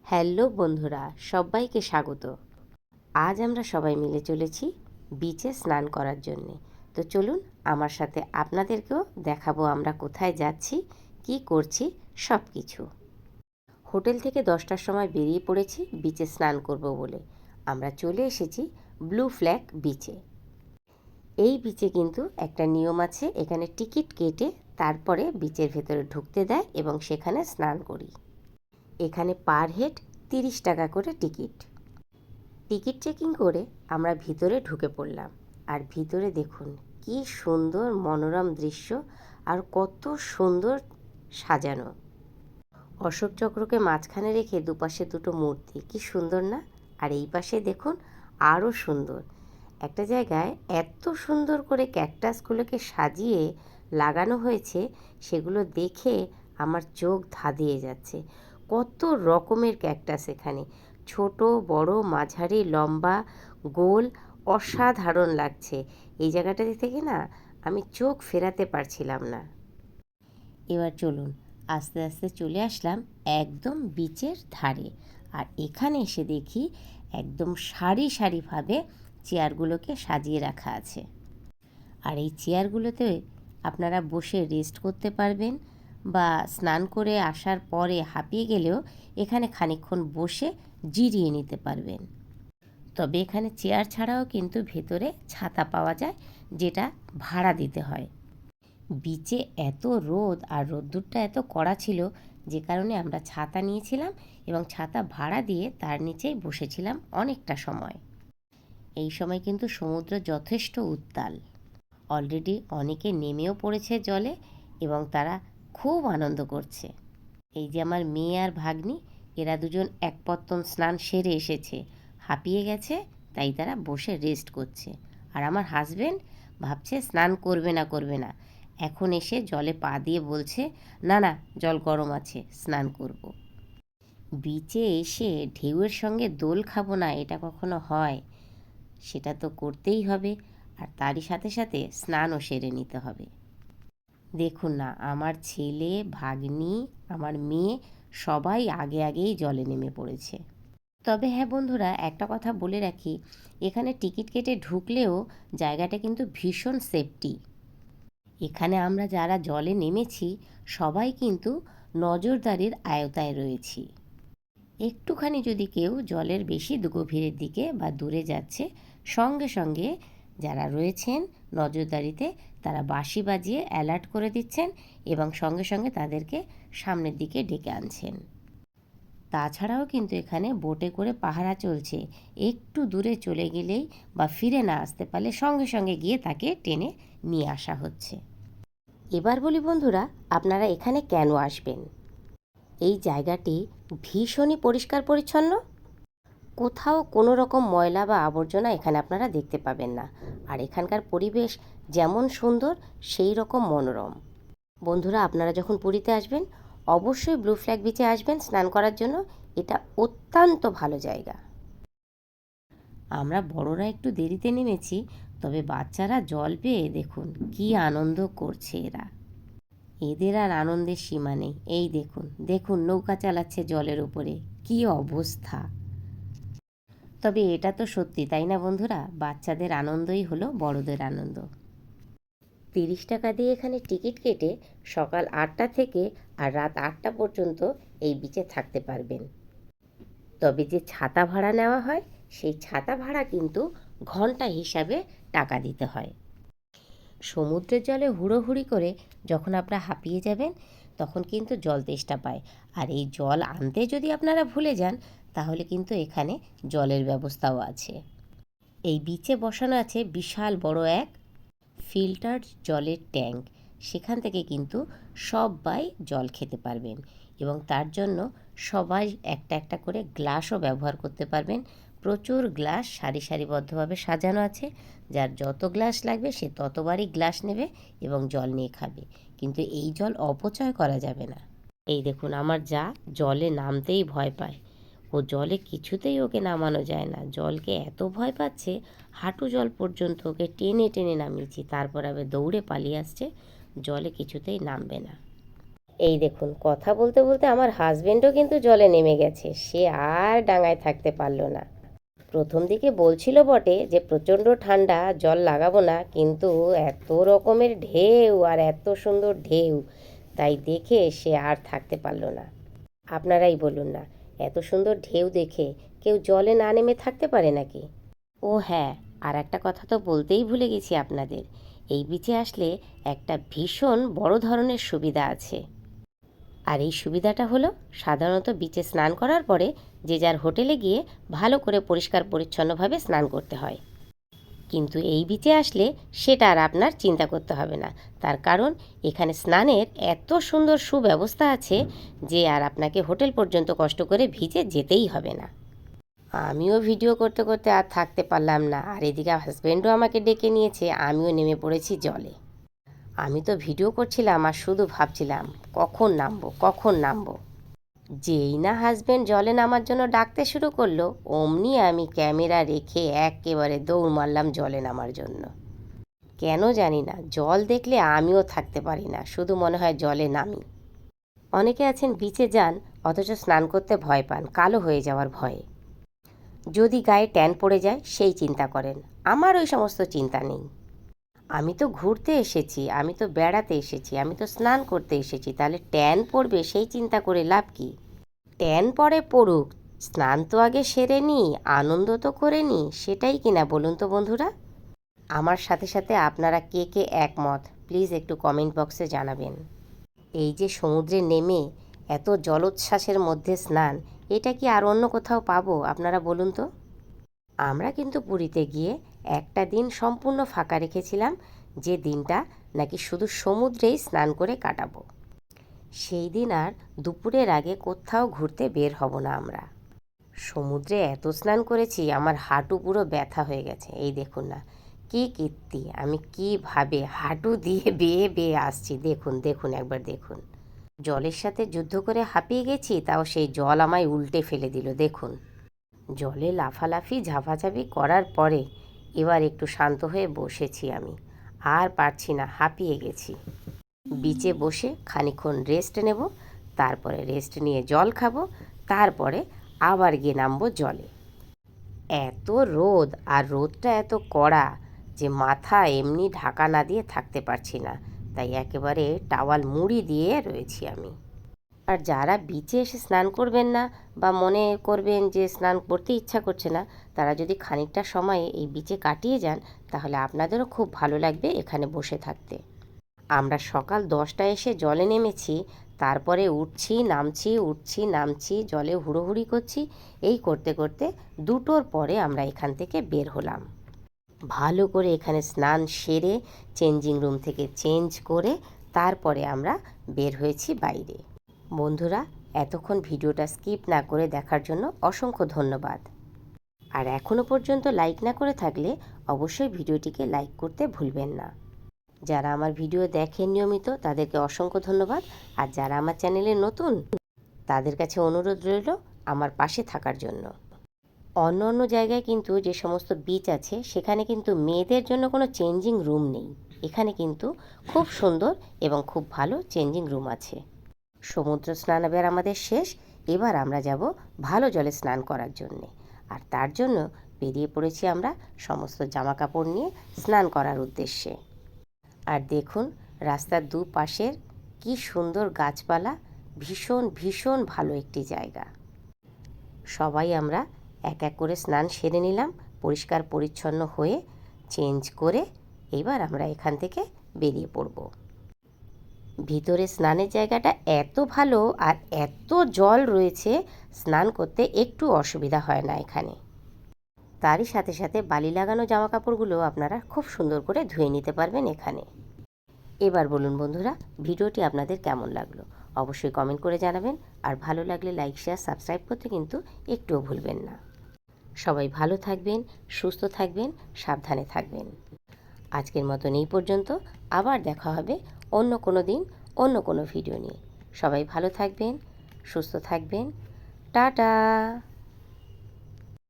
Hello বন্ধুরা, সবাইকে স্বাগত। আজ আমরা সবাই মিলে চলেছি বিচে স্নান করার জন্যে। তো চলুন আমার সাথে আপনাদেরকেও দেখাবো আমরা কোথায় যাচ্ছি, কি করছি সব কিছু। হোটেল থেকে 10টার সময় বেরিয়ে পড়েছি বিচে স্নান করব বলে। আমরা চলে এসেছি ব্লু ফ্ল্যাগ বিচে। এই বিচে কিন্তু একটা নিয়ম আছে, এখানে টিকিট কেটে তারপরে বিচের ভেতরে ঢুকতে দেয় এবং সেখানে স্নান করি। এখানে পার হেড 30 টাকা করে টিকিট। টিকিট চেকিং করে আমরা ভিতরে ঢুকে পড়লাম। আর ভিতরে দেখুন কি সুন্দর মনোরম দৃশ্য, আর কত সুন্দর সাজানো। অশোক চক্রকে মাঝখানে রেখে দুপাশে দুটো মূর্তি, কি সুন্দর না? আর এই পাশে দেখুন আরও সুন্দর একটা জায়গায় এত সুন্দর করে ক্যাকটাসগুলোকে সাজিয়ে লাগানো হয়েছে, সেগুলো দেখে আমার চোখ ধাঁধিয়ে যাচ্ছে। কত রকমের ক্যাকটাস এখানে, ছোট বড় মাঝারি লম্বা গোল, অসাধারণ লাগছে। এই জায়গাটা থেকে না আমি চোখ ফেরাতে পারছিলাম না। এবার চলুন আস্তে আস্তে চলে আসলাম একদম বিচের ধারে। আর এখানে এসে দেখি একদম সারি সারিভাবে চেয়ারগুলোকে সাজিয়ে রাখা আছে। আর এই চেয়ারগুলোতে আপনারা বসে রেস্ট করতে পারবেন, বা স্নান করে আসার পরে হাঁপিয়ে গেলেও এখানে খানিকক্ষণ বসে জিরিয়ে নিতে পারবেন। তবে এখানে চেয়ার ছাড়াও কিন্তু ভেতরে ছাতা পাওয়া যায়, যেটা ভাড়া দিতে হয়। বিচে এত রোদ, আর রোদ্দুরটা এত কড়া ছিল, যে কারণে আমরা ছাতা নিয়েছিলাম এবং ছাতা ভাড়া দিয়ে তার নিচেই বসেছিলাম অনেকটা সময়। এই সময় কিন্তু সমুদ্র যথেষ্ট উত্তাল। অলরেডি অনেকে নেমেও পড়েছে জলে এবং তারা খুব আনন্দ করছে। এই যে আমার মেয়ে আর ভাগ্নি, এরা দুজন এক পত্তন স্নান সেরে এসেছে, হাঁপিয়ে গেছে, তাই তারা বসে রেস্ট করছে। আর আমার হাজবেন্ড ভাবছে স্নান করবে না, এখন এসে জলে পা দিয়ে বলছে না না, জল গরম আছে, স্নান করব। বিচে এসে ঢেউয়ের সঙ্গে দোল খাবো না, এটা কখনো হয়? সেটা তো করতেই হবে, আর তারই সাথে সাথে স্নানও সেরে নিতে হবে। দেখুন না, আমার ছেলে, ভাগ্নি, আমার মেয়ে সবাই আগে আগেই জলে নেমে পড়েছে। তবে হ্যাঁ বন্ধুরা, একটা কথা বলে রাখি, এখানে টিকিট কেটে ঢুকলেও জায়গাটা কিন্তু ভীষণ সেফটি। এখানে আমরা যারা জলে নেমেছি সবাই কিন্তু নজরদারির আওতায় রয়েছি। একটুখানি যদি কেউ জলের বেশি গভীরের দিকে বা দূরে যাচ্ছে, সঙ্গে সঙ্গে যারা রয়েছেন নজরদারিতে তারা বাঁশি বাজিয়ে অ্যালার্ট করে দিচ্ছেন এবং সঙ্গে সঙ্গে তাদেরকে সামনের দিকে ডেকে আনছেন। তাছাড়াও কিন্তু এখানে বোটে করে পাহারা চলছে, একটু দূরে চলে গেলেই বা ফিরে না আসতে পারলে সঙ্গে সঙ্গে গিয়ে তাকে টেনে নিয়ে আসা হচ্ছে। এবার বলি বন্ধুরা, আপনারা এখানে কেন আসবেন? এই জায়গাটি ভীষণই পরিষ্কার পরিচ্ছন্ন, কোথাও কোনো রকম ময়লা বা আবর্জনা এখানে আপনারা দেখতে পাবেন না। আর এখানকার পরিবেশ যেমন সুন্দর সেই রকম মনোরম। বন্ধুরা, আপনারা যখন পুরীতে আসবেন অবশ্যই ব্লু ফ্ল্যাগ বিচে আসবেন স্নান করার জন্য। এটা অত্যন্ত ভালো জায়গা। আমরা বড়রা একটু দেরিতে নেমেছি, তবে বাচ্চারা জল পেয়ে দেখুন কি আনন্দ করছে এরা। এদের আর আনন্দের সীমা নেই। এই দেখুন দেখুন নৌকা চালাচ্ছে জলের উপরে, কি অবস্থা। তবে এটা তো সত্যি, তাই না বন্ধুরা? বাচ্চাদের আনন্দই হলো বড়দের আনন্দ। 30 টাকা দিয়ে এখানে টিকিট কেটে সকাল 8টা থেকে আর রাত 8টা পর্যন্ত এই বিচে থাকতে পারবেন। তবে যে ছাতা ভাড়া নেওয়া হয়, সেই ছাতা ভাড়া কিন্তু ঘন্টা হিসাবে টাকা দিতে হয়। সমুদ্রের জলে হুড়োহুড়ি করে যখন আপনারা হাঁপিয়ে যাবেন, তখন কিন্তু জল তেষ্টা পায়। আর এই জল আনতে যদি আপনারা ভুলে যান, তাহলে কিন্তু এখানে জলের ব্যবস্থাও আছে। এই বিচে বসানো আছে বিশাল বড় এক ফিল্টার জলের ট্যাঙ্ক। সেখান থেকে কিন্তু সবাই জল খেতে পারবেন এবং তার জন্য সবাই একটা একটা করে গ্লাসও ব্যবহার করতে পারবেন। প্রচুর গ্লাস সারি সারিবদ্ধভাবে সাজানো আছে। যার যত গ্লাস লাগবে সে ততবারই গ্লাস নেবে এবং জল নিয়ে খাবে, কিন্তু এই জল অপচয় করা যাবে না। এই দেখুন আমার যা জলে নামতেই ভয় পায়, ও জলে কিছুতেই ওকে নামানো যায় না। জলকে এত ভয় পাচ্ছে, হাঁটু জল পর্যন্ত ওকে টেনে টেনে নামিয়েছি, তারপর আবার দৌড়ে পালিয়ে আসছে, জলে কিছুতেই নামবে না। এই দেখুন, কথা বলতে বলতে আমার হাজবেন্ডও কিন্তু জলে নেমে গেছে। সে আর ডাঙায় থাকতে পারলো না। প্রথম দিকে বলছিল বটে যে প্রচণ্ড ঠান্ডা, জল লাগাবো না, কিন্তু এত রকমের ঢেউ আর এত সুন্দর ঢেউ, তাই দেখে সে আর থাকতে পারলো না। আপনারাই বলুন না, এত সুন্দর ঢেউ দেখে কেউ জলে না নেমে থাকতে পারে নাকি? ও হ্যাঁ, আর একটা কথা তো বলতেই ভুলে গেছি আপনাদের। এই বিচে আসলে একটা ভীষণ বড় ধরনের সুবিধা আছে। আর এই সুবিধাটা হলো, সাধারণত বিচে স্নান করার পরে যে যার হোটেলে গিয়ে ভালো করে পরিষ্কার পরিচ্ছন্নভাবে স্নান করতে হয়। কিন্তু এই বিচে আসলে সেটা আর আপনার চিন্তা করতে হবে না। তার কারণ এখানে স্নানের এত সুন্দর সুব্যবস্থা আছে যে আর আপনাকে হোটেল পর্যন্ত কষ্ট করে ভিজে যেতেই হবে না। আমিও ভিডিও করতে করতে আর থাকতে পারলাম না, আর এদিকে হাজব্যান্ডও আমাকে ডেকে নিয়েছে, আমিও নেমে পড়েছি জলে। আমি তো ভিডিও করছিলাম আর শুধু ভাবছিলাম কখন নামবো কখন নামবো। যেই না হাজব্যান্ড জলে নামার জন্য ডাকতে শুরু করলো, অমনি আমি ক্যামেরা রেখে একেবারে দৌড় মারলাম জলে নামার জন্য। কেন জানি না, জল দেখলে আমিও থাকতে পারি না, শুধু মনে হয় জলে নামি। অনেকে আছেন বিচে যান অথচ স্নান করতে ভয় পান, কালো হয়ে যাওয়ার ভয়ে। যদি গায়ে ট্যান পড়ে যায় সেই চিন্তা করেন। আমার ওই সমস্ত চিন্তা নেই। আমি তো ঘুরতে এসেছি, আমি তো বেড়াতে এসেছি, আমি তো স্নান করতে এসেছি, তাহলে ট্যান পড়বে সেই চিন্তা করে লাভ কি? ট্যান পরে পড়ুক, স্নান তো আগে সেরে নিই, আনন্দ তো করে নিই, সেটাই কিনা বলুন তো বন্ধুরা? আমার সাথে সাথে আপনারা কে কে একমত প্লিজ একটু কমেন্ট বক্সে জানাবেন। এই যে সমুদ্রে নেমে এত জলোচ্ছ্বাসের মধ্যে স্নান, এটা কি আর অন্য কোথাও পাবো আপনারা বলুন তো? আমরা কিন্তু পুরীতে গিয়ে একটা দিন সম্পূর্ণ ফাঁকা রেখেছিলাম, যে দিনটা নাকি শুধু সমুদ্রেই স্নান করে কাটাবো। সেই দিন আর দুপুরের আগে কোথাও ঘুরতে বের হব না আমরা। সমুদ্রে এত স্নান করেছি, আমার হাঁটু পুরো ব্যথা হয়ে গেছে। এই দেখুন না, কি কীর্তি, আমি কিভাবে হাঁটু দিয়ে বেয়ে বেয়ে আসছি, দেখুন দেখুন একবার দেখুন। জলের সাথে যুদ্ধ করে হাঁপিয়ে গেছি, তাও সেই জল আমায় উল্টে ফেলে দিল দেখুন। জলে লাফালাফি ঝাপাঝাপি করার পরে এবার একটু শান্ত হয়ে বসেছি আমি। আর পারছি না, হাঁপিয়ে গেছি। বিচে বসে খানিকক্ষণ রেস্ট নেব, তারপরে রেস্ট নিয়ে জল খাবো, তারপরে আবার গিয়ে নামবো জলে। এত রোদ, আর রোদটা এত কড়া যে মাথা এমনি ঢাকা না দিয়ে থাকতে পারছি না, তাই একেবারে টাওয়াল মুড়ি দিয়ে রয়েছি আমি। আর যারা বিচে এসে স্নান করবেন না, বা মনে করবেন যে স্নান করতে ইচ্ছা করছে না, তারা যদি খানিকটা সময়ে এই বিচে কাটিয়ে যান, তাহলে আপনাদেরও খুব ভালো লাগবে এখানে বসে থাকতে। আমরা সকাল 10টায় এসে জলে নেমেছি, তারপরে উঠছি নামছি উঠছি নামছি, জলে হুড়োহুড়ি করছি, এই করতে করতে 2টোর পরে আমরা এখান থেকে বের হলাম। ভালো করে এখানে স্নান সেরে চেঞ্জিং রুম থেকে চেঞ্জ করে তারপরে আমরা বের হয়েছি বাইরে। বন্ধুরা, এতক্ষণ ভিডিওটা স্কিপ না করে দেখার জন্য অসংখ্য ধন্যবাদ। আর এখনও পর্যন্ত লাইক না করে থাকলে অবশ্যই ভিডিওটিকে লাইক করতে ভুলবেন না। যারা আমার ভিডিও দেখেন নিয়মিত তাদেরকে অসংখ্য ধন্যবাদ, আর যারা আমার চ্যানেলে নতুন তাদের কাছে অনুরোধ রইল আমার পাশে থাকার জন্য। অন্য অন্য জায়গায় কিন্তু যে সমস্ত বিচ আছে সেখানে কিন্তু মেয়েদের জন্য কোনো চেঞ্জিং রুম নেই, এখানে কিন্তু খুব সুন্দর এবং খুব ভালো চেঞ্জিং রুম আছে। সমুদ্র স্নান এবার আমাদের শেষ, এবার আমরা যাব ভালো জলে স্নান করার জন্যে। আর তার জন্য বেরিয়ে পড়েছি আমরা সমস্ত জামা কাপড় নিয়ে স্নান করার উদ্দেশ্যে। আর দেখুন রাস্তার দুপাশের কি সুন্দর গাছপালা, ভীষণ ভীষণ ভালো একটি জায়গা। সবাই আমরা এক এক করে স্নান সেরে নিলাম, পরিষ্কার পরিচ্ছন্ন হয়ে চেঞ্জ করে এবার আমরা এখান থেকে বেরিয়ে পড়ব। ভিতরে স্নানের জায়গাটা এত ভালো আর এত জল রয়েছে, স্নান করতে একটু অসুবিধা হয় না এখানে। তারই সাথে সাথে বালি লাগানো জামা কাপড়গুলো আপনারা খুব সুন্দর করে ধুয়ে নিতে পারবেন এখানে। এবার বলুন বন্ধুরা, ভিডিওটি আপনাদের কেমন লাগলো অবশ্যই কমেন্ট করে জানাবেন, আর ভালো লাগলে লাইক শেয়ার সাবস্ক্রাইব করতে কিন্তু একটুও ভুলবেন না। সবাই ভালো থাকবেন, সুস্থ থাকবেন, সাবধানে থাকবেন। আজকের মতন এই পর্যন্ত, আবার দেখা হবে অন্য কোনো দিন অন্য কোনো ভিডিও নিয়ে। সবাই ভালো থাকবেন, সুস্থ থাকবেন, টাটা।